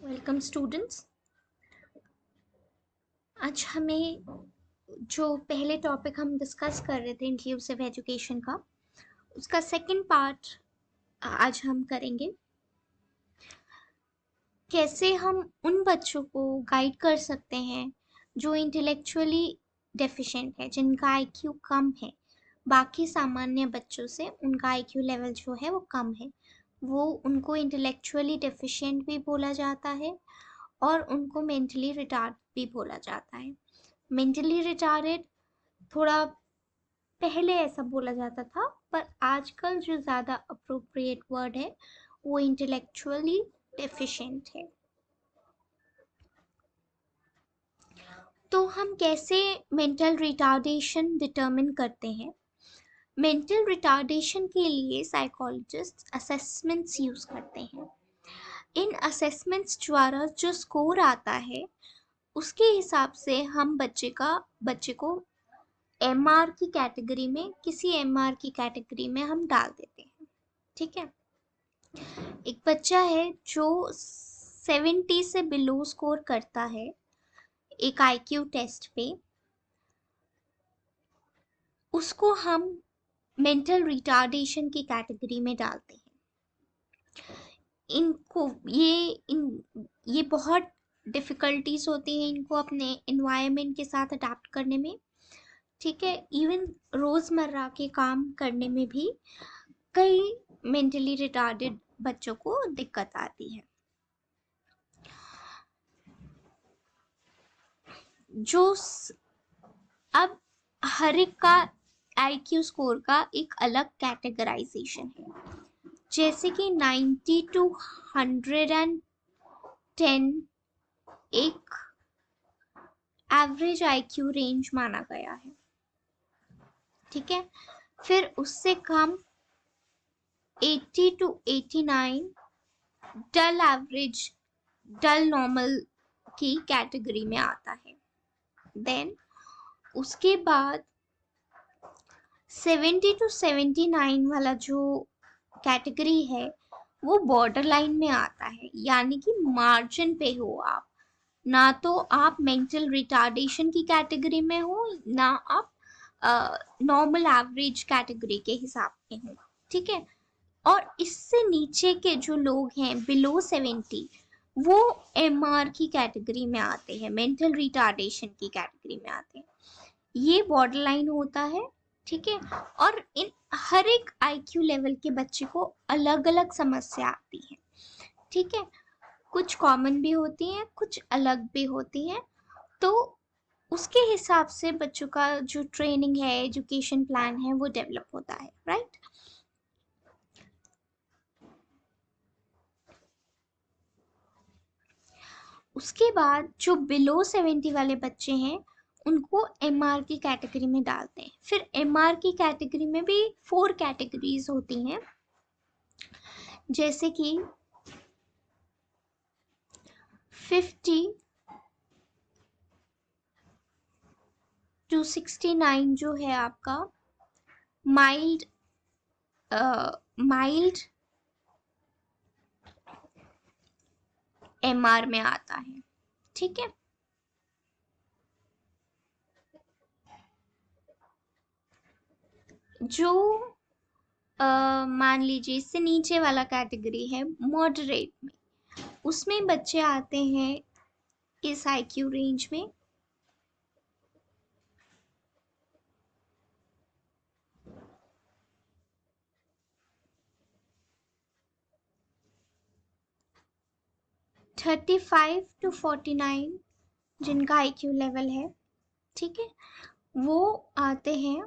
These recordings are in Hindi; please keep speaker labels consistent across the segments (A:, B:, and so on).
A: Welcome students. आज हमें जो पहले टॉपिक हम डिस्कस कर रहे थे इंक्लूसिव एजुकेशन का, उसका सेकंड पार्ट आज हम करेंगे। कैसे हम उन बच्चों को गाइड कर सकते हैं जो इंटेलेक्चुअली डेफिशिएंट है, जिनका आईक्यू कम है, बाकी सामान्य बच्चों से उनका आईक्यू लेवल जो है वो कम है। वो उनको इंटेलेक्चुअली डेफिशिएंट भी बोला जाता है और उनको मेंटली रिटार्ड भी बोला जाता है। मेंटली रिटार्डेड थोड़ा पहले ऐसा बोला जाता था, पर आजकल जो ज़्यादा अप्रोप्रिएट वर्ड है वो इंटेलेक्चुअली डेफिशिएंट है। तो हम कैसे मेंटल रिटार्डेशन डिटरमिन करते हैं? मेंटल रिटार्डेशन के लिए साइकोलॉजिस्ट असेसमेंट्स यूज़ करते हैं। इन असेसमेंट्स द्वारा जो स्कोर आता है उसके हिसाब से हम बच्चे को एमआर की कैटेगरी में, किसी एमआर की कैटेगरी में हम डाल देते हैं। ठीक है, एक बच्चा है जो 70 से बिलो स्कोर करता है एक आईक्यू टेस्ट पे, उसको हम मेंटल रिटार्डेशन की कैटेगरी में डालते हैं। इनको ये बहुत डिफ़िकल्टीज होती हैं इनको अपने इन्वायरमेंट के साथ अडाप्ट करने में। ठीक है, इवन रोज़मर्रा के काम करने में भी कई मेंटली रिटार्डेड बच्चों को दिक्कत आती है। अब हर एक का आईक्यू स्कोर का एक अलग कैटेगराइजेशन है। जैसे कि 90 टू 110 एक एवरेज आईक्यू रेंज माना गया है। ठीक है, फिर उससे कम 80 to 89 dull average, dull normal की कैटेगरी में आता है। देन उसके बाद 70 टू 79 वाला जो कैटेगरी है वो बॉर्डर लाइन में आता है, यानी कि मार्जिन पे हो आप, ना तो आप मेंटल रिटार्डेशन की कैटेगरी में हो, ना आप नॉर्मल एवरेज कैटेगरी के हिसाब के हो। ठीक है, और इससे नीचे के जो लोग हैं बिलो 70, वो एमआर की कैटेगरी में आते हैं, मेंटल रिटार्डेशन की कैटेगरी में आते हैं। ये बॉर्डर लाइन होता है। ठीक है, और इन हर एक आईक्यू लेवल के बच्चे को अलग अलग समस्या आती है। ठीक है, कुछ कॉमन भी होती हैं, कुछ अलग भी होती हैं। तो उसके हिसाब से बच्चों का जो ट्रेनिंग है, एजुकेशन प्लान है, वो डेवलप होता है। राइट, उसके बाद जो बिलो 70 वाले बच्चे हैं उनको एमआर की कैटेगरी में डालते हैं। फिर एमआर की कैटेगरी में भी 4 कैटेगरीज होती हैं, जैसे कि 50 टू 69 जो है आपका माइल्ड माइल्ड एमआर में आता है। ठीक है, जो मान लीजिए इससे नीचे वाला कैटेगरी है मॉडरेट में, उसमें बच्चे आते हैं इस आईक्यू रेंज में। थर्टी 45 टू 49 जिनका आईक्यू लेवल है, ठीक है, वो आते हैं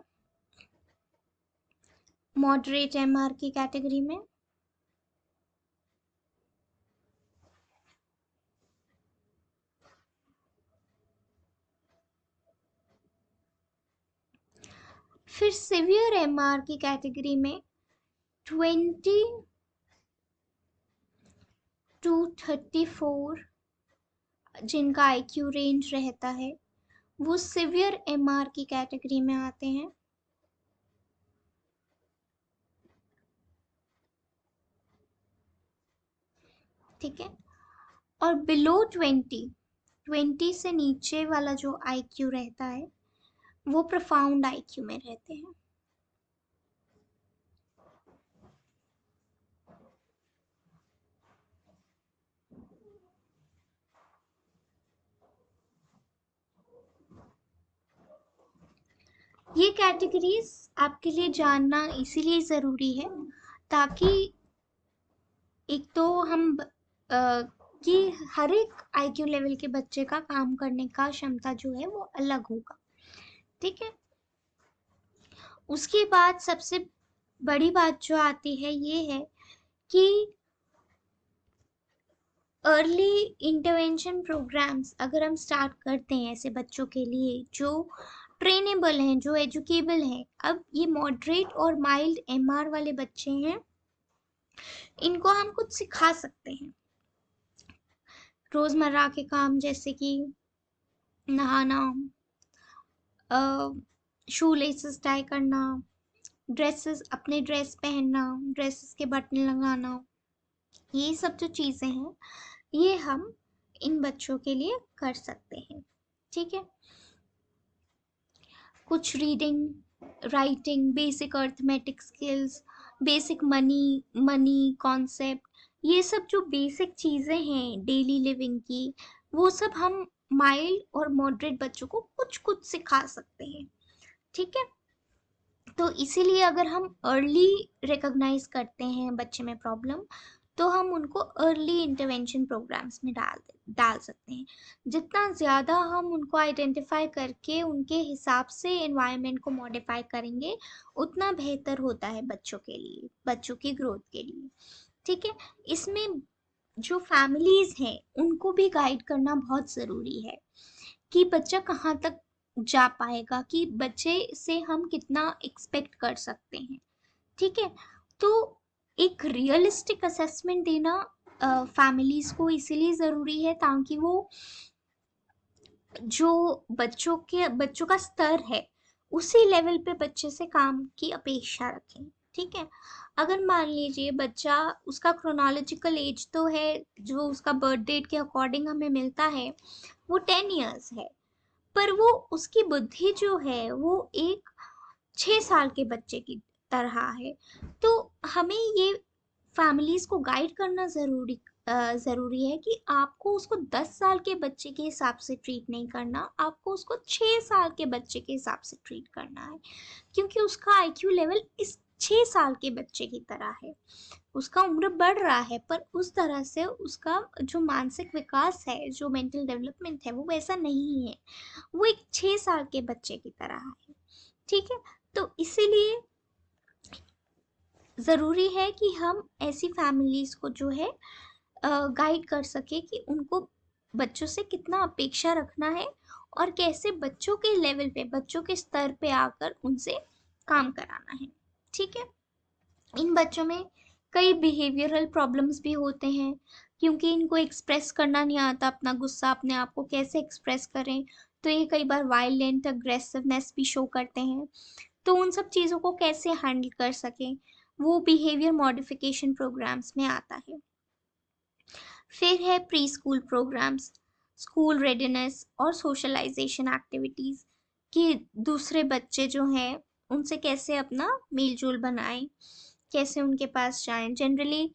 A: मॉडरेट एमआर की कैटेगरी में। फिर सिवियर एमआर की कैटेगरी में 20 टू 34 जिनका आईक्यू रेंज रहता है, वो सिवियर एमआर की कैटेगरी में आते हैं। ठीक है, और बिलो 20 से नीचे वाला जो आईक्यू रहता है वो प्रोफाउंड आईक्यू में रहते हैं। ये कैटेगरीज आपके लिए जानना इसीलिए ज़रूरी है ताकि एक तो हम कि हर एक आईक्यू लेवल के बच्चे का काम करने का क्षमता जो है वो अलग होगा। ठीक है। उसके बाद सबसे बड़ी बात जो आती है ये है कि अर्ली इंटरवेंशन प्रोग्राम्स अगर हम स्टार्ट करते हैं ऐसे बच्चों के लिए जो ट्रेनेबल हैं, जो एजुकेबल हैं। अब ये मॉडरेट और माइल्ड एमआर वाले बच्चे हैं, इनको हम कुछ सिखा सकते हैं। रोजमर्रा के काम जैसे कि नहाना, शू लेसेस टाई करना, ड्रेसेस अपने ड्रेस पहनना, ड्रेसेस के बटन लगाना, ये सब जो चीज़ें हैं ये हम इन बच्चों के लिए कर सकते हैं। ठीक है। कुछ reading, writing, basic arithmetic skills, basic money concept, ये सब जो बेसिक चीज़ें हैं डेली लिविंग की, वो सब हम माइल्ड और मॉडरेट बच्चों को कुछ कुछ सिखा सकते हैं। ठीक है। तो इसीलिए अगर हम अर्ली रिकॉग्नाइज करते हैं बच्चे में प्रॉब्लम, तो हम उनको अर्ली इंटरवेंशन प्रोग्राम्स में डाल सकते हैं। जितना ज़्यादा हम उनको आइडेंटिफाई करके उनके हिसाब से एनवायरनमेंट को मॉडिफाई करेंगे, उतना बेहतर होता है बच्चों के लिए, बच्चों की ग्रोथ के लिए। ठीक है। इसमें जो फैमिलीज हैं उनको भी गाइड करना बहुत ज़रूरी है कि बच्चा कहाँ तक जा पाएगा, कि बच्चे से हम कितना एक्सपेक्ट कर सकते हैं। ठीक है। तो एक रियलिस्टिक असेसमेंट देना फैमिलीज को इसीलिए ज़रूरी है ताकि वो जो बच्चों का स्तर है उसी लेवल पे बच्चे से काम की अपेक्षा रखें। ठीक है। अगर मान लीजिए बच्चा, उसका क्रोनोलॉजिकल एज तो है जो उसका बर्थ डेट के अकॉर्डिंग हमें मिलता है वो 10 ईयर्स है, पर वो उसकी बुद्धि जो है वो एक 6 साल के बच्चे की तरह है। तो हमें ये फैमिलीज को गाइड करना ज़रूरी है कि आपको उसको 10 साल के बच्चे के हिसाब से ट्रीट नहीं करना, आपको उसको 6 साल के बच्चे के हिसाब से ट्रीट करना है, क्योंकि उसका आईक्यू लेवल इस 6 साल के बच्चे की तरह है। उसका उम्र बढ़ रहा है पर उस तरह से उसका जो मानसिक विकास है, जो मेंटल डेवलपमेंट है, वो वैसा नहीं है, वो एक 6 साल के बच्चे की तरह है। ठीक है। तो इसीलिए ज़रूरी है कि हम ऐसी फैमिलीज को जो है गाइड कर सके कि उनको बच्चों से कितना अपेक्षा रखना है और कैसे बच्चों के लेवल पे, बच्चों के स्तर पे आकर उनसे काम कराना है। ठीक है। इन बच्चों में कई बिहेवियरल प्रॉब्लम्स भी होते हैं क्योंकि इनको एक्सप्रेस करना नहीं आता अपना गुस्सा, अपने आप को कैसे एक्सप्रेस करें, तो ये कई बार वायलेंट अग्रेसिवनेस भी शो करते हैं। तो उन सब चीज़ों को कैसे हैंडल कर सकें, वो बिहेवियर मॉडिफिकेशन प्रोग्राम्स में आता है। फिर है pre school programs, school readiness और सोशलाइजेशन एक्टिविटीज़, कि दूसरे बच्चे जो हैं उनसे कैसे अपना मेल जोल बनाएं, कैसे उनके पास जाएं। जनरली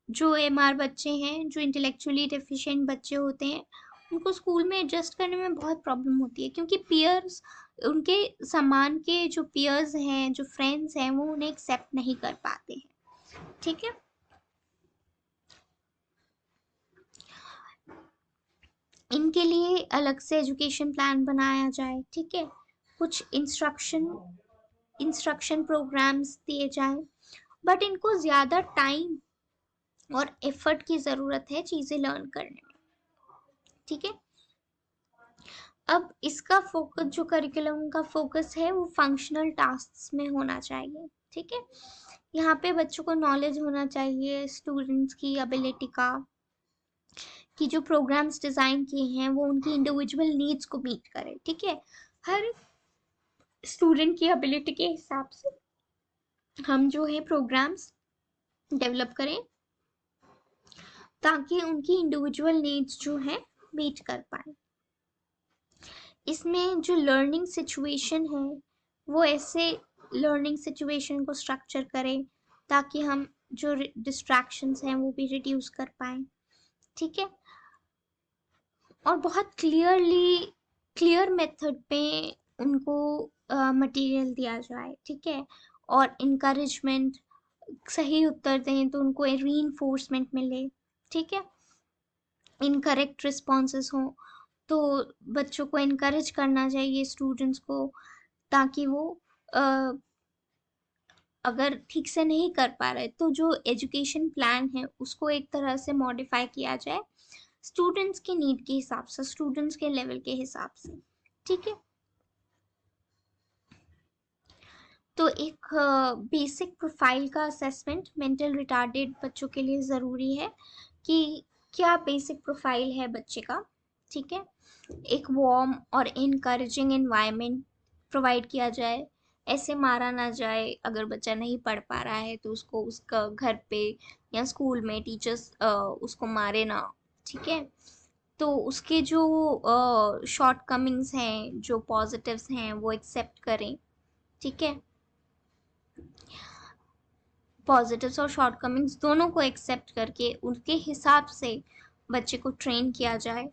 A: जो एमआर बच्चे हैं, जो इंटेलेक्चुअली डेफिशिएंट बच्चे होते हैं, उनको स्कूल में एडजस्ट करने में बहुत प्रॉब्लम होती है क्योंकि पीयर्स, उनके समान के जो पीयर्स हैं, जो फ्रेंड्स हैं, वो उन्हें एक्सेप्ट नहीं कर पाते हैं। ठीक है। इनके लिए अलग से एजुकेशन प्लान बनाया जाए। ठीक है। कुछ इंस्ट्रक्शन प्रोग्राम्स दिए जाएं, बट इनको ज़्यादा टाइम और एफर्ट की ज़रूरत है चीज़ें लर्न करने में। ठीक है। अब इसका फोकस, जो करिकुलम का फोकस है, वो फंक्शनल टास्क में होना चाहिए। ठीक है। यहाँ पे बच्चों को नॉलेज होना चाहिए स्टूडेंट्स की एबिलिटी का, कि जो प्रोग्राम्स डिज़ाइन किए हैं वो उनकी इंडिविजुअल नीड्स को मीट करें। ठीक है। हर स्टूडेंट की एबिलिटी के हिसाब से हम जो है प्रोग्राम्स डेवलप करें ताकि उनकी इंडिविजुअल नीड्स जो है मीट कर पाए। इसमें जो लर्निंग सिचुएशन है वो ऐसे लर्निंग सिचुएशन को स्ट्रक्चर करें ताकि हम जो डिस्ट्रैक्शंस हैं वो भी रिड्यूस कर पाए। ठीक है, और बहुत क्लियर मेथड पे उनको मटेरियल दिया जाए। ठीक है, और इनकरेजमेंट, सही उत्तर दें तो उनको रीइंफोर्समेंट मिले। ठीक है, इनकरेक्ट रिस्पॉन्सेस हों तो बच्चों को इनकरेज करना चाहिए, स्टूडेंट्स को, ताकि वो अगर ठीक से नहीं कर पा रहे तो जो एजुकेशन प्लान है उसको एक तरह से मॉडिफाई किया जाए स्टूडेंट्स की नीड के हिसाब से, स्टूडेंट्स के लेवल के हिसाब से। ठीक है, तो एक बेसिक प्रोफाइल का असेसमेंट मेंटल रिटार्डेड बच्चों के लिए ज़रूरी है कि क्या बेसिक प्रोफाइल है बच्चे का। ठीक है, एक वार्म और इनकरेजिंग एनवायरनमेंट प्रोवाइड किया जाए, ऐसे मारा ना जाए अगर बच्चा नहीं पढ़ पा रहा है तो उसको उसका घर पे या स्कूल में टीचर्स उसको मारे ना। ठीक है, तो उसके जो शॉर्ट कमिंग्स हैं, जो पॉजिटिव्स हैं वो एक्सेप्ट करें। ठीक है, पॉजिटिव्स और शॉर्ट कमिंग्स दोनों को एक्सेप्ट करके उनके हिसाब से बच्चे को ट्रेन किया जाए।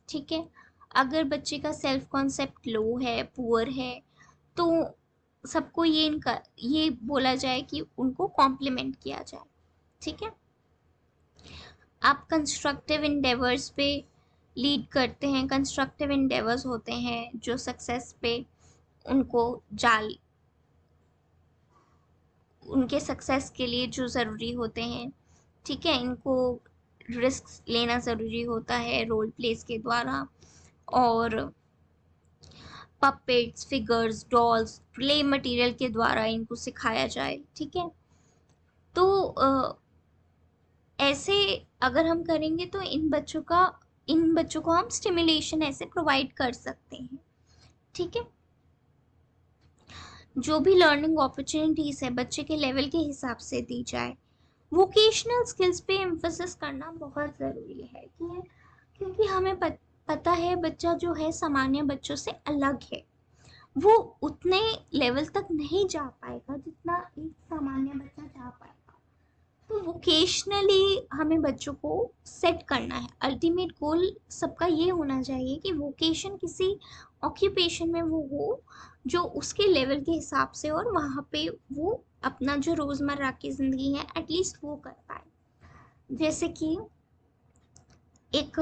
A: ठीक है, अगर बच्चे का सेल्फ कॉन्सेप्ट लो है, पुअर है, तो सबको ये बोला जाए कि उनको कॉम्प्लीमेंट किया जाए। ठीक है, आप कंस्ट्रक्टिव इंडेवर्स पे लीड करते हैं, कंस्ट्रक्टिव इंडेवर्स होते हैं जो सक्सेस पे उनको जाल उनके सक्सेस के लिए जो ज़रूरी होते हैं। ठीक है, इनको रिस्क लेना ज़रूरी होता है रोल प्लेस के द्वारा, और puppets, figures, dolls, play material के द्वारा इनको सिखाया जाए। ठीक है, तो ऐसे अगर हम करेंगे तो इन बच्चों को हम स्टिमुलेशन ऐसे प्रोवाइड कर सकते हैं। ठीक है, जो भी लर्निंग अपॉर्चुनिटीज़ है बच्चे के लेवल के हिसाब से दी जाए। वोकेशनल स्किल्स पे एम्फोसिस करना बहुत ज़रूरी है क्योंकि हमें पता है बच्चा जो है सामान्य बच्चों से अलग है, वो उतने लेवल तक नहीं जा पाएगा जितना एक सामान्य बच्चा जा पाएगा। तो वोकेशनली हमें बच्चों को सेट करना है, अल्टीमेट गोल सबका ये होना चाहिए कि वोकेशन किसी ऑक्यूपेशन में वो हो जो उसके लेवल के हिसाब से, और वहाँ पे वो अपना जो रोज़मर्रा की ज़िंदगी है एटलीस्ट वो कर पाए। जैसे कि एक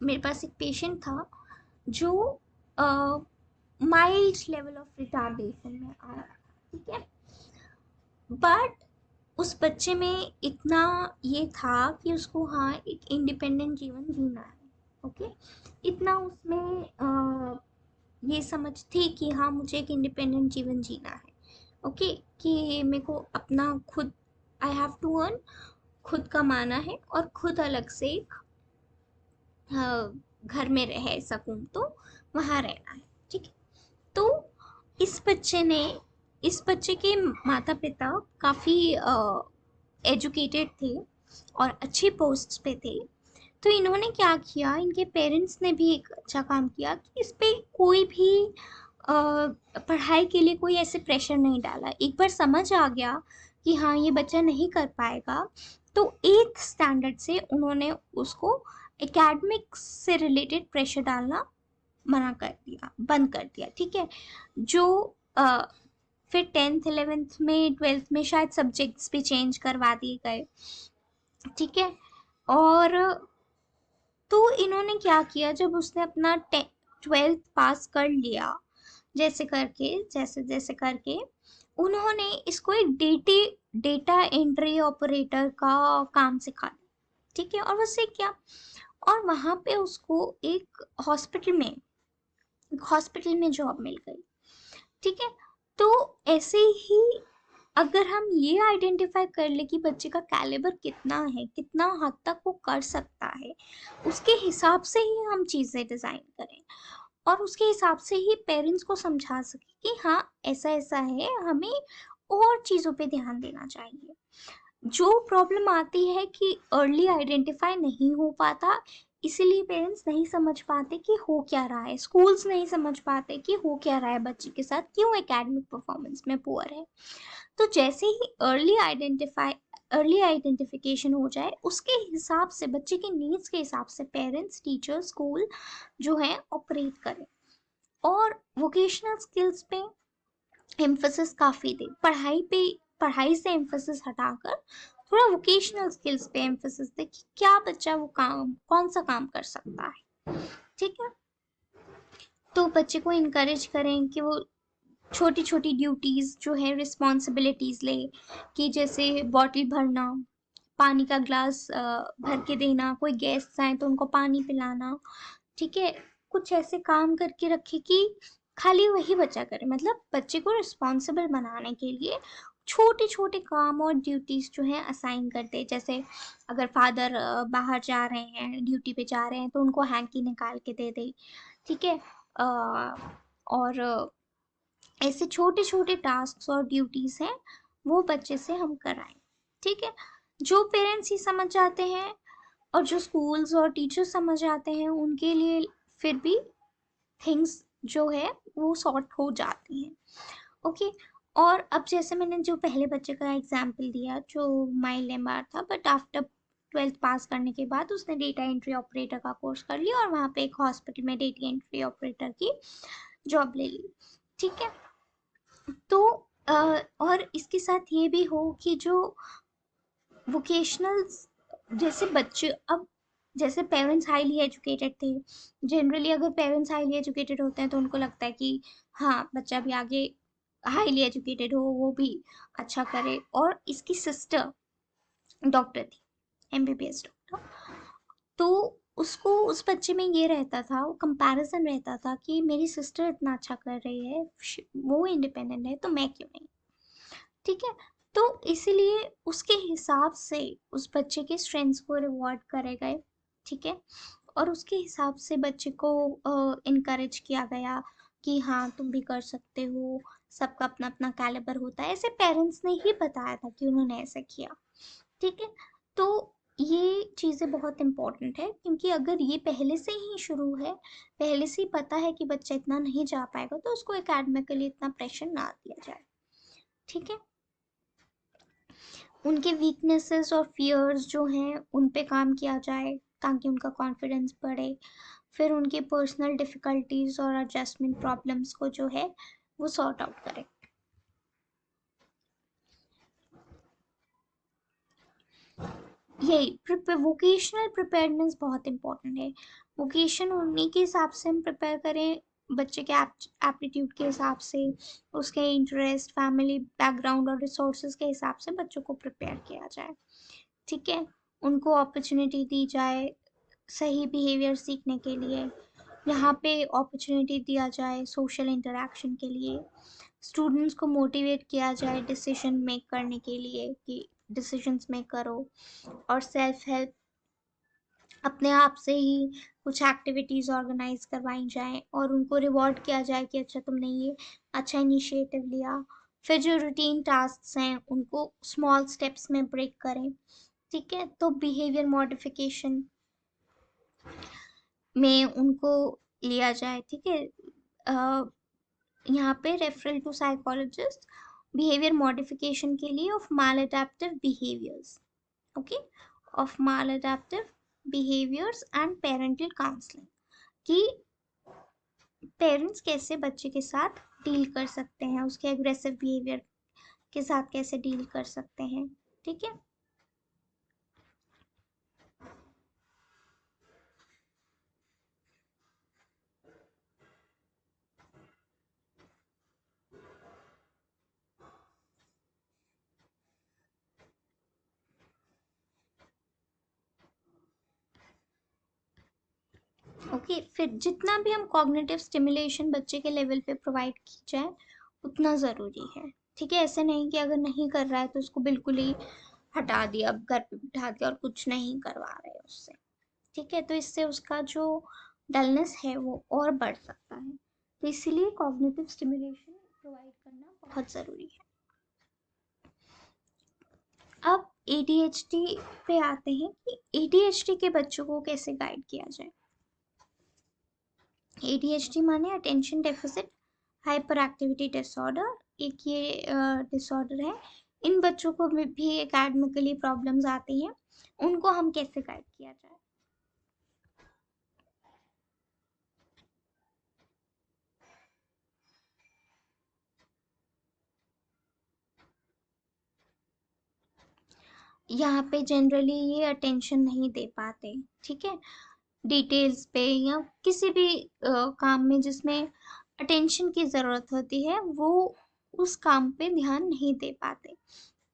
A: मेरे पास एक पेशेंट था जो माइल्ड लेवल ऑफ रिटार्डेशन में आया। ठीक है, बट उस बच्चे में इतना ये था कि उसको हाँ एक इंडिपेंडेंट जीवन जीना है। ओके, इतना उसमें ये समझ थी कि हाँ मुझे एक इंडिपेंडेंट जीवन जीना है। ओके, कि मेरे को अपना खुद, आई हैव टू अर्न, खुद कमाना है और खुद अलग से एक घर में रह सकूं तो वहाँ रहना है। ठीक है, तो इस बच्चे ने इस बच्चे के माता पिता काफ़ी एजुकेटेड थे और अच्छी पोस्ट पे थे। तो इन्होंने क्या किया, इनके पेरेंट्स ने भी एक अच्छा काम किया कि इस पे कोई भी पढ़ाई के लिए कोई ऐसे प्रेशर नहीं डाला। एक बार समझ आ गया कि हाँ ये बच्चा नहीं कर पाएगा तो 8th स्टैंडर्ड से उन्होंने उसको एकेडमिक्स से रिलेटेड प्रेशर डालना मना कर दिया, बंद कर दिया। ठीक है, जो फिर 10th 11th में 12th में शायद सब्जेक्ट्स भी चेंज करवा दिए गए। ठीक है, और तो इन्होंने क्या किया, जब उसने अपना 12th पास कर लिया जैसे जैसे करके उन्होंने इसको एक डेटा एंट्री ऑपरेटर का काम सिखा दिया। ठीक है, और वो सीख गया, और वहाँ पे उसको एक हॉस्पिटल में जॉब मिल गई। ठीक है, तो ऐसे ही अगर हम ये आइडेंटिफाई कर ले कि बच्चे का कैलिबर कितना है, कितना हद तक वो कर सकता है, उसके हिसाब से ही हम चीज़ें डिज़ाइन करें और उसके हिसाब से ही पेरेंट्स को समझा सके कि हाँ ऐसा ऐसा है, हमें और चीज़ों पे ध्यान देना चाहिए। जो प्रॉब्लम आती है कि अर्ली आइडेंटिफाई नहीं हो पाता, इसीलिए पेरेंट्स नहीं समझ पाते कि हो क्या रहा है, स्कूल्स नहीं समझ पाते कि हो क्या रहा है बच्चे के साथ, क्यों एकेडमिक परफॉर्मेंस में पुअर है। तो जैसे ही अर्ली आइडेंटिफिकेशन हो जाए, उसके हिसाब से, बच्चे के नीड्स के हिसाब से पेरेंट्स, टीचर, स्कूल जो है ऑपरेट करें। और वोकेशनल स्किल्स पे एम्फोसिस काफ़ी दे, पढ़ाई से एम्फोसिस हटाकर थोड़ा वोकेशनल स्किल्स पे एम्फोसिस दे कि क्या बच्चा वो काम, कौन सा काम कर सकता है। ठीक है, तो बच्चे को इनकरेज करें कि वो छोटी छोटी ड्यूटीज़ जो है, रिस्पॉन्सिबिलिटीज़ ले, कि जैसे बॉटल भरना, पानी का ग्लास भर के देना, कोई गेस्ट आए तो उनको पानी पिलाना। ठीक है, कुछ ऐसे काम करके रखे कि खाली वही बच्चा करे, मतलब बच्चे को रिस्पॉन्सिबल बनाने के लिए छोटे छोटे काम और ड्यूटीज जो है असाइन करते हैं। जैसे अगर फादर बाहर जा रहे हैं, ड्यूटी पे जा रहे हैं, तो उनको हैंकी निकाल के दे दे। ठीक है, और ऐसे छोटे छोटे टास्क और ड्यूटीज हैं, वो बच्चे से हम कराएं। ठीक है, जो पेरेंट्स ही समझ जाते हैं और जो स्कूल्स और टीचर्स समझ आते हैं, उनके लिए फिर भी थिंग्स जो है वो सॉर्ट हो जाती हैं। ओके, और अब जैसे मैंने जो पहले बच्चे का एग्जाम्पल दिया जो माइल्ड एमआर था, बट आफ्टर 12th पास करने के बाद उसने डेटा एंट्री ऑपरेटर का कोर्स कर लिया और वहाँ पे एक हॉस्पिटल में डेटा एंट्री ऑपरेटर की जॉब ले ली। ठीक है, तो और इसके साथ ये भी हो कि जो वोकेशनल, जैसे बच्चे अब, जैसे पेरेंट्स हाईली एजुकेटेड थे, जनरली अगर पेरेंट्स हाईली एजुकेटेड होते हैं तो उनको लगता है कि हाँ बच्चा भी आगे हाईली एजुकेटेड हो, वो भी अच्छा करे। और इसकी सिस्टर डॉक्टर थी, एमबीबीएस डॉक्टर, तो उसको उस बच्चे में ये रहता था, वो कंपैरिजन रहता था कि मेरी सिस्टर इतना अच्छा कर रही है, वो इंडिपेंडेंट है, तो मैं क्यों नहीं। ठीक है, तो इसीलिए उसके हिसाब से उस बच्चे के स्ट्रेंथ्स को रिवॉर्ड करे गए। ठीक है, और उसके हिसाब से बच्चे को इनकरेज किया गया कि हाँ तुम भी कर सकते हो, सबका अपना अपना कैलिबर होता है, ऐसे पेरेंट्स ने ही बताया था कि उन्होंने ऐसा किया। ठीक है, तो ये चीज़ें बहुत इम्पोर्टेंट है, क्योंकि अगर ये पहले से ही शुरू है, पहले से ही पता है कि बच्चा इतना नहीं जा पाएगा, तो उसको एकेडमिकली इतना प्रेशर ना दिया जाए। ठीक है, उनके वीकनेसेस और फियर्स जो हैं उन पे काम किया जाए ताकि उनका कॉन्फिडेंस बढ़े। फिर उनकी पर्सनल डिफ़िकल्टीज और एडजस्टमेंट प्रॉब्लम्स को जो है वो सॉर्ट आउट करें। यही वोकेशनल प्रिपेयरनेस बहुत इंपॉर्टेंट है। वोकेशन उन्हीं के हिसाब से हम प्रिपेयर करें, बच्चे के एप्टीट्यूड के हिसाब से, उसके इंटरेस्ट, फैमिली बैकग्राउंड और रिसोर्सेज के हिसाब से बच्चों को प्रिपेयर किया जाए। ठीक है, उनको अपॉर्चुनिटी दी जाए सही बिहेवियर सीखने के लिए, यहाँ पे अपॉर्चुनिटी दिया जाए सोशल इंटरेक्शन के लिए, स्टूडेंट्स को मोटिवेट किया जाए डिसीजन मेक करने के लिए कि डिसीजंस मेक करो। और सेल्फ हेल्प, अपने आप से ही कुछ एक्टिविटीज़ ऑर्गेनाइज करवाई जाएं और उनको रिवॉर्ड किया जाए कि अच्छा तुमने ये अच्छा इनिशिएटिव लिया। फिर जो रूटीन टास्क हैं उनको स्मॉल स्टेप्स में ब्रेक करें। ठीक है, तो बिहेवियर मॉडिफिकेशन में उनको लिया जाए। ठीक है, यहाँ पे referral to psychologist behaviour modification के लिए of maladaptive behaviours. Okay, of maladaptive behaviours and parental counselling, कि पेरेंट्स कैसे बच्चे के साथ डील कर सकते हैं, उसके एग्रेसिव बिहेवियर के साथ कैसे डील कर सकते हैं। ठीक है, ओके, फिर जितना भी हम कॉग्निटिव स्टिमुलेशन बच्चे के लेवल पे प्रोवाइड की जाए उतना ज़रूरी है। ठीक है, ऐसे नहीं कि अगर नहीं कर रहा है तो उसको बिल्कुल ही हटा दिया, अब घर पे बिठा दिया और कुछ नहीं करवा रहे उससे। ठीक है, तो इससे उसका जो डलनेस है वो और बढ़ सकता है, तो इसीलिए कॉग्निटिव स्टिमुलेशन प्रोवाइड करना बहुत ज़रूरी है। अब एडीएचडी पे आते हैं कि एडीएचडी के बच्चों को कैसे गाइड किया जाए। एडीएचडी माने attention deficit hyper activity disorder, एक ये डिसऑर्डर है। इन बच्चों को भी एकेडमिकली प्रॉब्लम्स आती हैं, उनको हम कैसे गाइड किया जाए। यहाँ पे जनरली ये अटेंशन नहीं दे पाते, ठीक है, डिटेल्स पे या किसी भी काम में जिसमें अटेंशन की ज़रूरत होती है वो उस काम पे ध्यान नहीं दे पाते,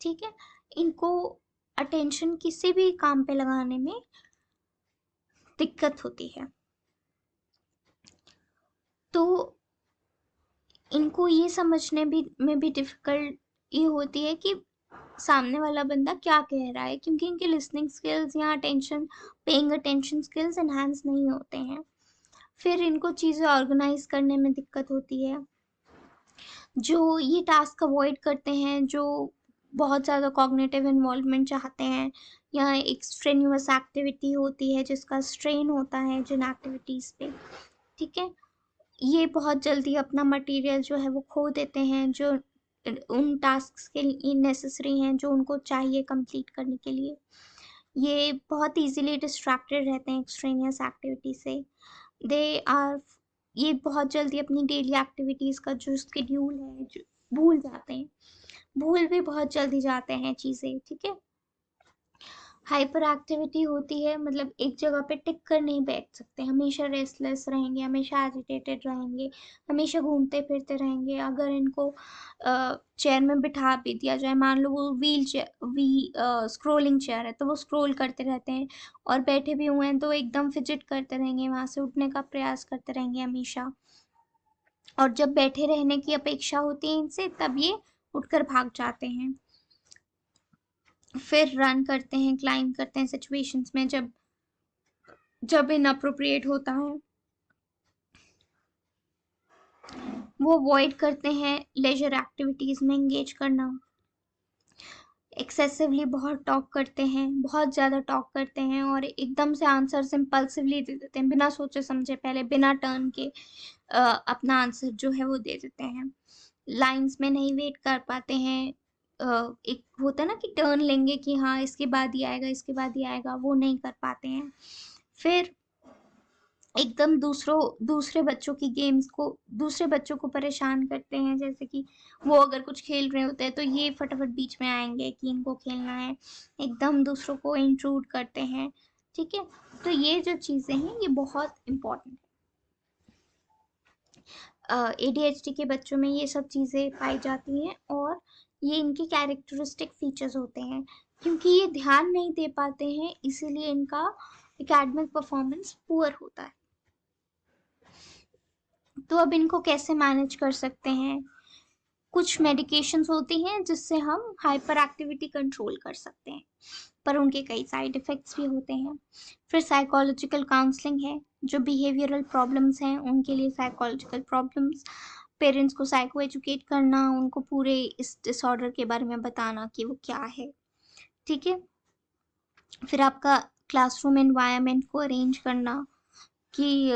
A: ठीक है। इनको अटेंशन किसी भी काम पे लगाने में दिक्कत होती है, तो इनको ये समझने में भी डिफ़िकल्ट ये होती है कि सामने वाला बंदा क्या कह रहा है, क्योंकि इनकी लिसनिंग स्किल्स या पेइंग अटेंशन स्किल्स एनहांस नहीं होते हैं। फिर इनको चीज़ें ऑर्गेनाइज करने में दिक्कत होती है। जो ये टास्क अवॉइड करते हैं, जो बहुत ज़्यादा कॉग्निटिव इन्वॉल्वमेंट चाहते हैं, या एक स्ट्रेन्यूअस एक्टिविटी होती है जिसका स्ट्रेन होता है जिन एक्टिविटीज़ पे, ठीक है, ये बहुत जल्दी अपना मटेरियल जो है वो खो देते हैं जो उन टास्क के लिए नेसेसरी हैं, जो उनको चाहिए कंप्लीट करने के लिए। ये बहुत इजीली डिस्ट्रैक्टेड रहते हैं एक्सट्रेनियस एक्टिविटी से। दे आर ये बहुत जल्दी अपनी डेली एक्टिविटीज़ का जो शेड्यूल है जो भूल जाते हैं, भूल भी बहुत जल्दी जाते हैं चीज़ें, ठीक है। हाइपर एक्टिविटी होती है, मतलब एक जगह पे टिक कर नहीं बैठ सकते, हमेशा रेस्टलेस रहेंगे, हमेशा एजिटेटेड रहेंगे, हमेशा घूमते फिरते रहेंगे। अगर इनको चेयर में बिठा भी दिया जाए, मान लो वो व्हील चेयर स्क्रोलिंग चेयर है तो वो स्क्रोल करते रहते हैं, और बैठे भी हुए हैं तो एकदम फिजिट करते रहेंगे, वहाँ से उठने का प्रयास करते रहेंगे हमेशा, और जब बैठे रहने की अपेक्षा होती है इनसे तब ये उठकर भाग जाते हैं। फिर रन करते हैं, क्लाइंब करते हैं सिचुएशंस में जब जब इनअप्रोप्रिएट होता है। वो अवॉइड करते हैं लेजर एक्टिविटीज में एंगेज करना। एक्सेसिवली बहुत टॉक करते हैं, बहुत ज़्यादा टॉक करते हैं, और एकदम से आंसर्स इम्पल्सिवली दे देते हैं, बिना सोचे समझे पहले बिना टर्न के अपना आंसर जो है वो दे देते हैं। लाइंस में नहीं वेट कर पाते हैं, एक होता है ना कि टर्न लेंगे कि हाँ इसके बाद ही आएगा, इसके बाद ही आएगा, वो नहीं कर पाते हैं। फिर एकदम दूसरे बच्चों की गेम्स को, दूसरे बच्चों को परेशान करते हैं, जैसे कि वो अगर कुछ खेल रहे होते हैं तो ये फटाफट बीच में आएंगे कि इनको खेलना है, एकदम दूसरों को इंट्रूड करते हैं, ठीक है। तो ये जो चीज़ें हैं ये बहुत इम्पोर्टेंट है। एडीएचडी के बच्चों में ये सब चीज़ें पाई जाती हैं, और ये इनके कैरेक्टरिस्टिक फीचर्स होते हैं। क्योंकि ये ध्यान नहीं दे पाते हैं इसीलिए इनका एकेडमिक परफॉर्मेंस पुअर होता है। तो अब इनको कैसे मैनेज कर सकते हैं? कुछ मेडिकेशंस होती हैं जिससे हम हाइपर एक्टिविटी कंट्रोल कर सकते हैं, पर उनके कई साइड इफ़ेक्ट्स भी होते हैं। फिर साइकोलॉजिकल काउंसलिंग है, जो बिहेवियरल प्रॉब्लम्स हैं उनके लिए साइकोलॉजिकल प्रॉब्लम्स, पेरेंट्स को साइको एजुकेट करना, उनको पूरे इस डिसऑर्डर के बारे में बताना कि वो क्या है, ठीक है। फिर आपका क्लासरूम एनवायरनमेंट को अरेंज करना कि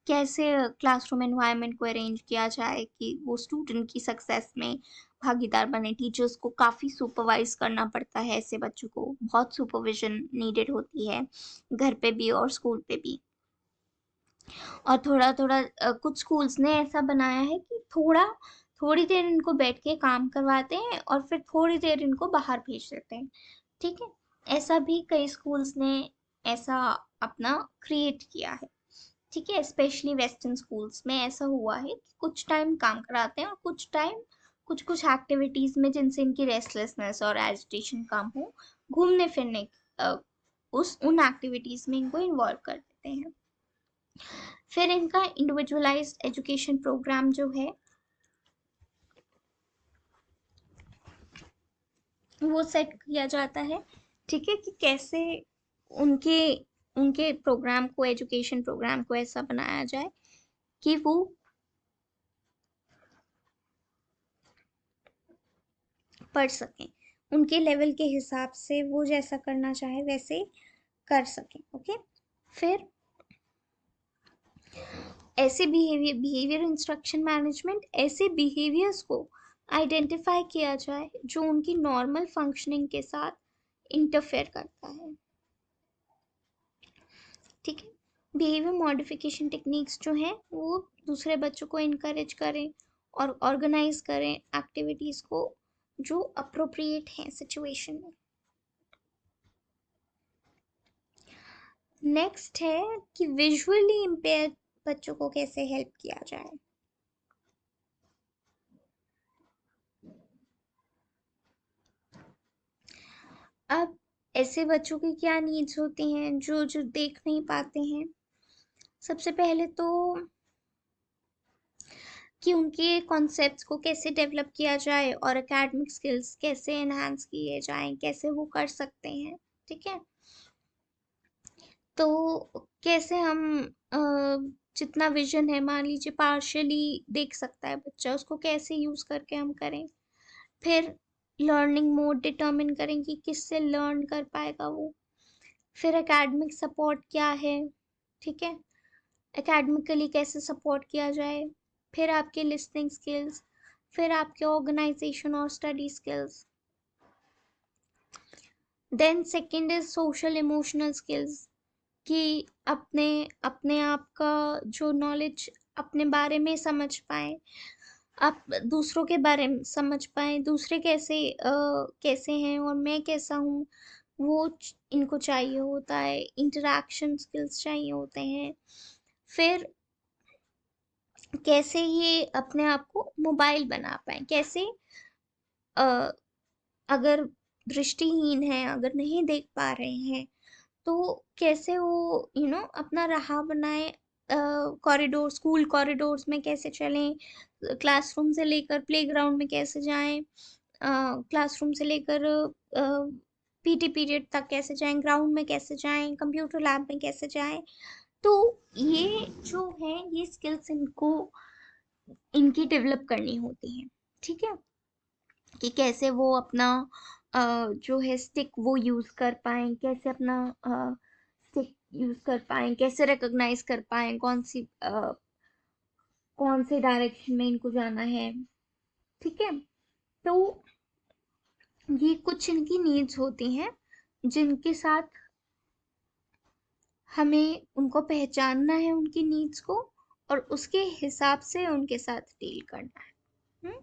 A: कैसे क्लासरूम एनवायरनमेंट को अरेंज किया जाए कि वो स्टूडेंट की सक्सेस में भागीदार बने। टीचर्स को काफ़ी सुपरवाइज करना पड़ता है ऐसे बच्चों को, बहुत सुपरविजन नीडेड होती है घर पे भी और स्कूल पे भी। और थोड़ा थोड़ा कुछ स्कूल्स ने ऐसा बनाया है कि थोड़ी देर इनको बैठ के काम करवाते हैं और फिर थोड़ी देर इनको बाहर भेज देते हैं, ठीक है। ऐसा भी कई स्कूल्स ने ऐसा अपना क्रिएट किया है, ठीक है। स्पेशली वेस्टर्न स्कूल्स में ऐसा हुआ है कि कुछ टाइम काम कराते हैं और कुछ टाइम कुछ कुछ एक्टिविटीज़ में जिनसे इनकी रेस्टलेसनेस और एजिटेशन कम हो, घूमने फिरने उन एक्टिविटीज़ में इनको इन्वॉल्व कर देते हैं। फिर इनका इंडिविजुअलाइज्ड एजुकेशन प्रोग्राम जो है वो सेट किया जाता है, ठीक है, कि कैसे उनके उनके प्रोग्राम को, एजुकेशन प्रोग्राम को ऐसा बनाया जाए कि वो पढ़ सकें, उनके लेवल के हिसाब से वो जैसा करना चाहे वैसे कर सकें। ओके, फिर ऐसे बिहेवियर इंस्ट्रक्शन मैनेजमेंट, ऐसे बिहेवियर्स को आइडेंटिफाई किया जाए जो उनकी नॉर्मल फंक्शनिंग के साथ इंटरफेयर करता है। ठीक है, बिहेवियर मॉडिफिकेशन टेक्निक्स जो हैं वो दूसरे बच्चों को इनकरेज करें और ऑर्गेनाइज करें एक्टिविटीज को जो अप्रोप्रिएट हैं सिचुएशन में। नेक्स्ट है कि विजुअली इम्पेयर्ड बच्चों को कैसे हेल्प किया जाए। अब ऐसे बच्चों की क्या नीड्स होती हैं जो जो देख नहीं पाते हैं। सबसे पहले तो कि उनके कॉन्सेप्ट्स को कैसे डेवलप किया जाए और एकेडमिक स्किल्स कैसे एनहांस किए जाएं, कैसे वो कर सकते हैं। ठीक है, तो कैसे हम जितना विजन है, मान लीजिए पार्शियली देख सकता है बच्चा, उसको कैसे यूज करके हम करें। फिर लर्निंग मोड डिटर्मिन करें कि किससे लर्न कर पाएगा वो। फिर एकेडमिक सपोर्ट क्या है, ठीक है, एकेडमिकली कैसे सपोर्ट किया जाए। फिर आपके लिसनिंग स्किल्स, फिर आपके ऑर्गेनाइजेशन और study skills. Then second is social emotional skills, कि अपने अपने आप का जो नॉलेज अपने बारे में समझ पाए, आप दूसरों के बारे में समझ पाए, दूसरे कैसे हैं और मैं कैसा हूँ, वो इनको चाहिए होता है। इंटरैक्शन स्किल्स चाहिए होते हैं। फिर कैसे ये अपने आप को मोबाइल बना पाए, कैसे अ, अगर दृष्टिहीन है, अगर नहीं देख पा रहे हैं, तो कैसे वो अपना राह बनाए। कॉरिडोर, स्कूल कॉरिडोर्स में कैसे चलें, क्लासरूम से लेकर प्लेग्राउंड में कैसे जाएं, क्लासरूम से लेकर पीटी पीरियड तक कैसे जाएं, ग्राउंड में कैसे जाएं, कंप्यूटर लैब में कैसे जाएं। तो ये जो है, ये स्किल्स इनकी डेवलप करनी होती हैं। ठीक है, कि कैसे वो अपना जो है स्टिक वो यूज कर पाए, कैसे अपना स्टिक यूज कर पाए, कैसे रिकॉग्नाइज कर पाए कौन से डायरेक्शन में इनको जाना है। ठीक है, तो ये कुछ इनकी नीड्स होती हैं जिनके साथ हमें उनको पहचानना है, उनकी नीड्स को, और उसके हिसाब से उनके साथ डील करना है। हम्म?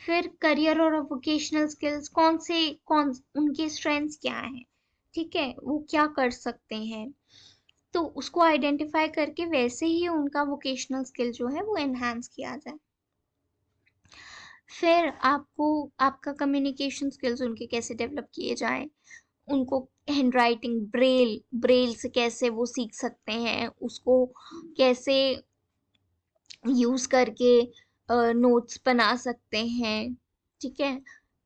A: फिर करियर और वोकेशनल स्किल्स, कौन उनके स्ट्रेंथ्स क्या हैं, ठीक है, वो क्या कर सकते हैं, तो उसको आइडेंटिफाई करके वैसे ही उनका वोकेशनल स्किल जो है वो एनहांस किया जाए। फिर आपको आपका कम्युनिकेशन स्किल्स उनके कैसे डेवलप किए जाएं, उनको हैंड राइटिंग, ब्रेल से कैसे वो सीख सकते हैं, उसको कैसे यूज करके नोट्स बना सकते हैं। ठीक है,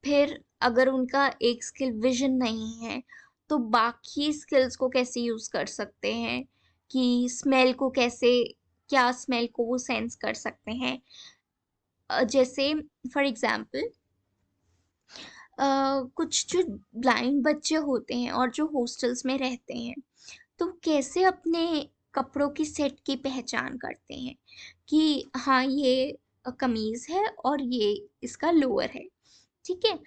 A: फिर अगर उनका एक स्किल विजन नहीं है तो बाकी स्किल्स को कैसे यूज कर सकते हैं, कि स्मेल को कैसे, क्या स्मेल को वो सेंस कर सकते हैं। जैसे फॉर एग्जाम्पल कुछ जो ब्लाइंड बच्चे होते हैं और जो हॉस्टल्स में रहते हैं, तो कैसे अपने कपड़ों की सेट की पहचान करते हैं कि हाँ ये कमीज है और ये इसका लोअर है। ठीक है,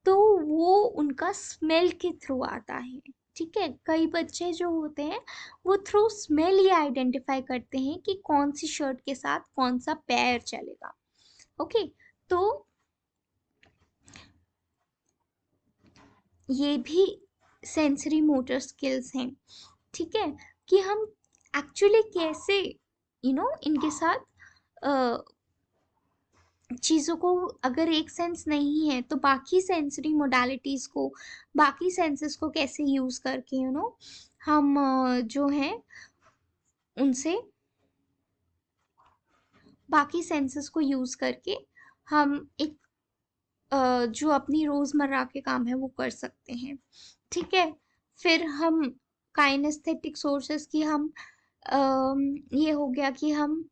A: तो वो उनका स्मेल के थ्रू आता है। ठीक है, कई बच्चे जो होते हैं वो थ्रू स्मेल ये आइडेंटिफाई करते हैं कि कौन सी शर्ट के साथ कौन सा पैर चलेगा। ओके, तो ये भी सेंसरी मोटर स्किल्स हैं। ठीक है, कि हम एक्चुअली कैसे इनके साथ चीज़ों को, अगर एक सेंस नहीं है तो बाकी सेंसरी मोडालिटीज़ को, बाकी सेंसेस को कैसे यूज़ करके हम जो है उनसे बाकी सेंसेस को यूज़ करके हम एक जो अपनी रोज़मर्रा के काम है वो कर सकते हैं। ठीक है, फिर हम काइनेस्थेटिक सोर्सेस की हम ये हो गया कि हम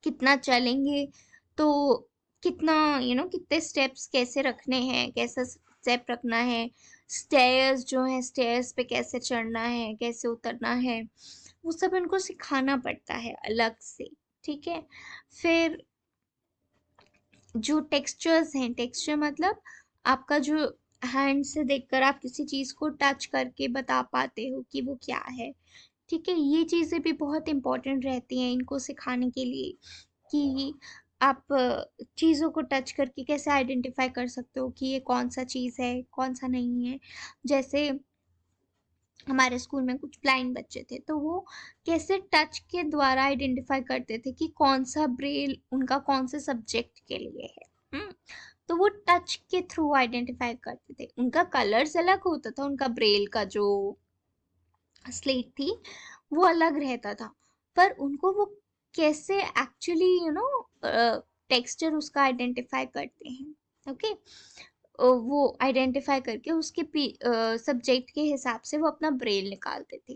A: कितना चलेंगे तो कितना कितने स्टेप्स कैसे रखने हैं, कैसा स्टेप रखना है, स्टेयर्स जो है स्टेयर्स पे कैसे चढ़ना है, कैसे उतरना है, वो सब इनको सिखाना पड़ता है अलग से। ठीक है। फिर जो टेक्सचर्स हैं, टेक्सचर मतलब आपका जो हैंड से देखकर आप किसी चीज़ को टच करके बता पाते हो कि वो क्या है। ठीक है, ये चीज़ें भी बहुत इम्पोर्टेंट रहती हैं इनको सिखाने के लिए कि आप चीज़ों को टच करके कैसे आइडेंटिफाई कर सकते हो कि ये कौन सा चीज़ है, कौन सा नहीं है। जैसे हमारे स्कूल में कुछ ब्लाइंड बच्चे थे, तो वो कैसे टच के द्वारा आइडेंटिफाई करते थे कि कौन सा ब्रेल उनका कौन से सब्जेक्ट के लिए है। तो वो टच के थ्रू आइडेंटिफाई करते थे। उनका कलर्स अलग होता था, उनका ब्रेल का जो स्लेट थी वो अलग रहता था, पर उनको वो कैसे एक्चुअली टेक्सचर उसका आइडेंटिफाई करते हैं। ओके। वो आइडेंटिफाई करके उसके सब्जेक्ट के हिसाब से वो अपना ब्रेल निकालते थे।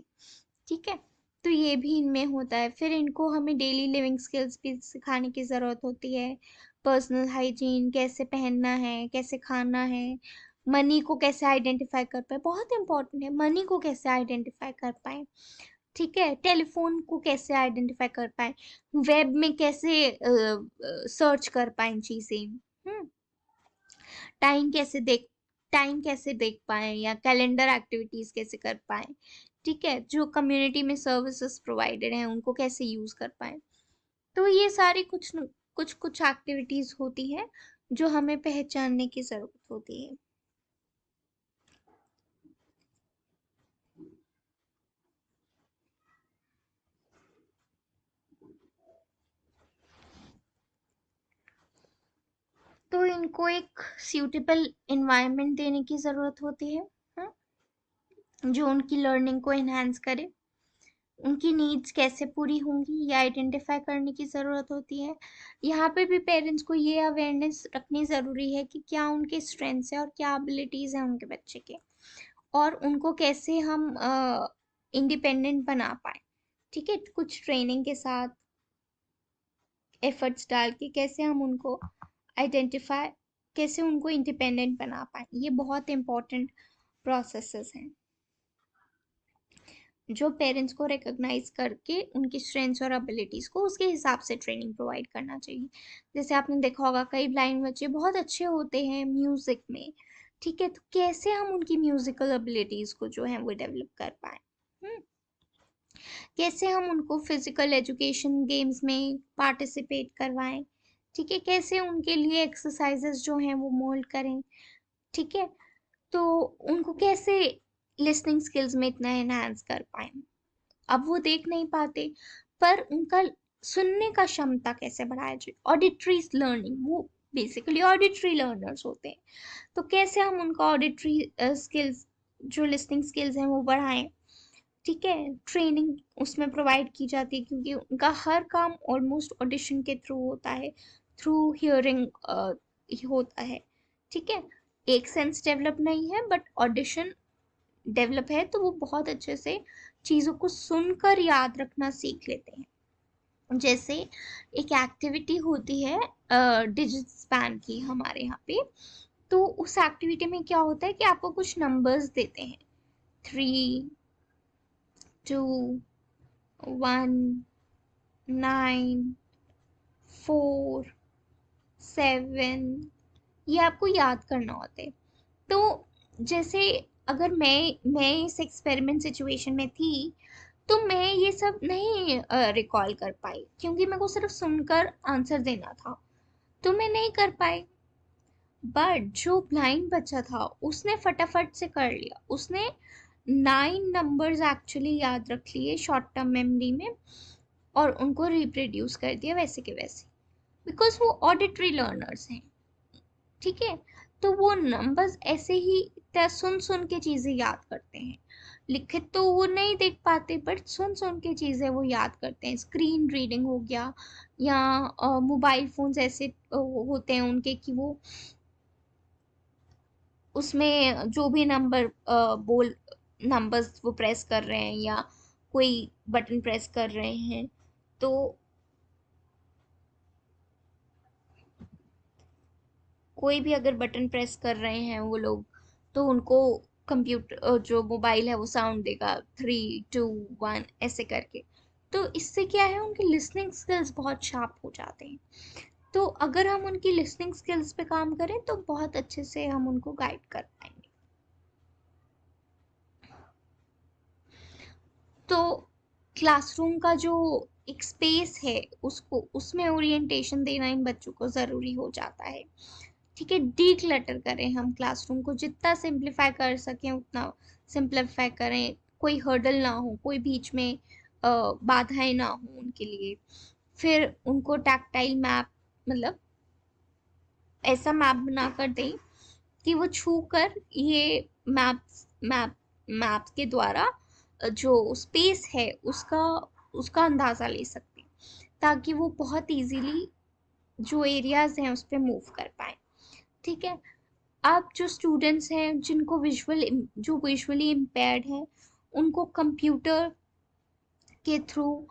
A: ठीक है। तो ये भी इनमें होता है। फिर इनको हमें डेली लिविंग स्किल्स भी सिखाने की ज़रूरत होती है। पर्सनल हाइजीन, कैसे पहनना है, कैसे खाना है, मनी को कैसे आइडेंटिफाई कर पाए, बहुत इंपॉर्टेंट है मनी को कैसे आइडेंटिफाई कर पाए। ठीक है। टेलीफोन को कैसे आइडेंटिफाई कर पाए, वेब में कैसे सर्च कर पाए चीज़ें। टाइम कैसे देख टाइम कैसे देख पाए, या कैलेंडर एक्टिविटीज कैसे कर पाए। ठीक है। जो कम्युनिटी में सर्विसेज प्रोवाइडेड हैं उनको कैसे यूज कर पाए। तो ये सारी कुछ कुछ एक्टिविटीज होती हैं जो हमें पहचानने की जरूरत होती है। तो इनको एक सूटेबल एनवायरनमेंट देने की ज़रूरत होती है, जो उनकी लर्निंग को एनहांस करे। उनकी नीड्स कैसे पूरी होंगी ये आइडेंटिफाई करने की ज़रूरत होती है। यहाँ पे भी पेरेंट्स को ये अवेयरनेस रखनी ज़रूरी है कि क्या उनके स्ट्रेंथ्स है और क्या एबिलिटीज़ हैं उनके बच्चे के, और उनको कैसे हम इंडिपेंडेंट बना पाए। ठीक है। कुछ ट्रेनिंग के साथ एफर्ट्स डाल के कैसे हम उनको आइडेंटिफाई, कैसे उनको इंडिपेंडेंट बना पाए, ये बहुत इंपॉर्टेंट प्रोसेसेस हैं जो पेरेंट्स को रिकॉग्नाइज करके उनकी स्ट्रेंथ्स और एबिलिटीज़ को उसके हिसाब से ट्रेनिंग प्रोवाइड करना चाहिए। जैसे आपने देखा होगा कई ब्लाइंड बच्चे बहुत अच्छे होते हैं म्यूज़िक में। ठीक है। तो कैसे हम उनकी म्यूज़िकल एबिलिटीज़ को जो है वो डेवलप कर पाएँ। कैसे हम उनको फिजिकल एजुकेशन गेम्स में पार्टिसिपेट करवाएं। ठीक है। कैसे उनके लिए एक्सरसाइजेस जो हैं वो मोल्ड करें। ठीक है। तो उनको कैसे लिसनिंग स्किल्स में इतना एनहांस कर पाएं। अब वो देख नहीं पाते, पर उनका सुनने का क्षमता कैसे बढ़ाया जाए, ऑडिटरी लर्निंग, वो बेसिकली ऑडिटरी लर्नर्स होते हैं। तो कैसे हम उनका ऑडिटरी स्किल्स, जो लिसनिंग स्किल्स हैं वो बढ़ाएं। ठीक है। ट्रेनिंग उसमें प्रोवाइड की जाती है क्योंकि उनका हर काम ऑलमोस्ट ऑडिशन के थ्रू होता है, थ्रू हियरिंग होता है। ठीक है। एक सेंस डेवलप नहीं है, बट ऑडिशन डेवलप है, तो वो बहुत अच्छे से चीज़ों को सुनकर याद रखना सीख लेते हैं। जैसे एक एक्टिविटी होती है डिजिट स्पैन की हमारे यहाँ पे, तो उस एक्टिविटी में क्या होता है कि आपको कुछ नंबर्स देते हैं, 3, 2, 1, 9, 4, 7, ये आपको याद करना होता है। तो जैसे अगर मैं इस एक्सपेरिमेंट सिचुएशन में थी, तो मैं ये सब नहीं रिकॉल कर पाई क्योंकि मेरे को सिर्फ सुनकर आंसर देना था, तो मैं नहीं कर पाई। बट जो ब्लाइंड बच्चा था उसने फटाफट से कर लिया, उसने 9 नंबर्स एक्चुअली याद रख लिए शॉर्ट टर्म मेमोरी में, और उनको रिप्रोड्यूस कर दिया वैसे के वैसे, बिकॉज वो ऑडिटरी लर्नर्स हैं। ठीक है। तो वो नंबर्स ऐसे ही सुन सुन के चीज़ें याद करते हैं, लिखित तो वो नहीं देख पाते, बट सुन सुन के चीज़ें वो याद करते हैं। स्क्रीन रीडिंग हो गया, या मोबाइल फोन्स ऐसे होते हैं उनके कि वो उसमें जो भी नंबर बोल नंबर्स वो प्रेस कर रहे हैं, या कोई बटन प्रेस कर रहे हैं, तो कोई भी अगर बटन प्रेस कर रहे हैं वो लोग, तो उनको कंप्यूटर जो मोबाइल है वो साउंड देगा 3 2 1 ऐसे करके। तो इससे क्या है, उनके लिसनिंग स्किल्स बहुत शार्प हो जाते हैं। तो अगर हम उनकी लिसनिंग स्किल्स पे काम करें तो बहुत अच्छे से हम उनको गाइड कर पाएंगे। तो क्लासरूम का जो एक स्पेस है, उसको उसमें ओरिएंटेशन देना इन बच्चों को ज़रूरी हो जाता है। ठीक है, डीक्लटर करें हम क्लासरूम को, जितना सिंप्लीफाई कर सकें उतना सिंप्लीफाई करें। कोई हर्डल ना हो, कोई बीच में बाधाएं ना हो उनके लिए। फिर उनको टैक्टाइल मैप, मतलब ऐसा मैप बना कर दें कि वो छू कर ये मैप मैप के द्वारा जो स्पेस है उसका उसका अंदाज़ा ले सकते हैं, ताकि वो बहुत इजीली जो एरियाज हैं उस पर मूव कर पाए। ठीक है। आप जो स्टूडेंट्स हैं जिनको जो विजुअली इम्पेयर्ड है, उनको कंप्यूटर के थ्रू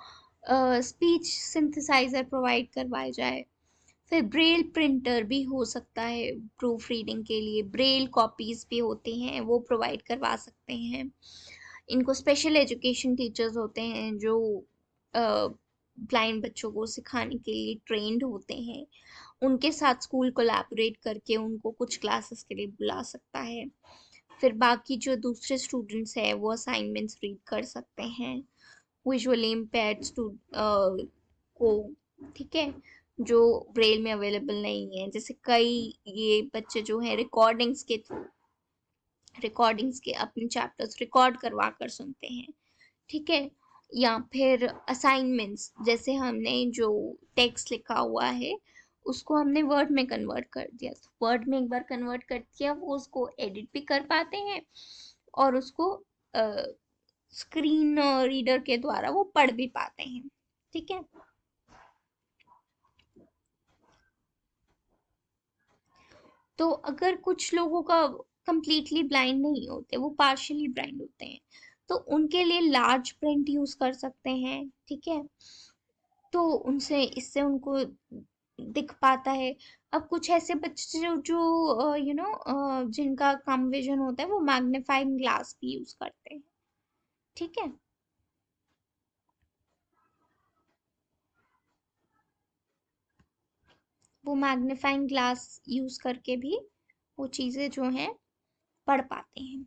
A: स्पीच सिंथेसाइजर प्रोवाइड करवाया जाए। फिर ब्रेल प्रिंटर भी हो सकता है, प्रूफ रीडिंग के लिए ब्रेल कॉपीज भी होती हैं, वो प्रोवाइड करवा सकते हैं। इनको स्पेशल एजुकेशन टीचर्स होते हैं जो ब्लाइंड बच्चों को सिखाने के लिए ट्रेंड होते हैं, उनके साथ स्कूल कोलैबोरेट करके उनको कुछ क्लासेस के लिए बुला सकता है। फिर बाकी जो दूसरे स्टूडेंट्स हैं वो असाइनमेंट्स रीड कर सकते हैं विजुअली इम्पेयर्ड को। ठीक है, जो ब्रेल में अवेलेबल नहीं है, जैसे कई ये बच्चे जो हैं रिकॉर्डिंग्स के अपने चैप्टर्स रिकॉर्ड करवा कर सुनते हैं। ठीक है। या फिर असाइनमेंट्स, जैसे हमने जो टेक्स्ट लिखा हुआ है उसको हमने वर्ड में कन्वर्ट कर दिया, तो वर्ड में एक बार कन्वर्ट कर दिया, वो उसको एडिट भी कर पाते हैं और उसको स्क्रीन रीडर के द्वारा वो पढ़ भी पाते हैं। ठीक है। तो अगर कुछ लोगों का कंप्लीटली ब्लाइंड नहीं होते, वो पार्शियली ब्लाइंड होते हैं, तो उनके लिए लार्ज प्रिंट यूज कर सकते हैं। ठीक है। तो उनसे इससे उनको दिख पाता है। अब कुछ ऐसे बच्चे जो जो जिनका कम विजन होता है, वो मैग्नीफाइंग ग्लास भी यूज करते हैं। ठीक है। वो मैग्नीफाइंग ग्लास यूज करके भी वो चीजें जो हैं पढ़ पाते हैं।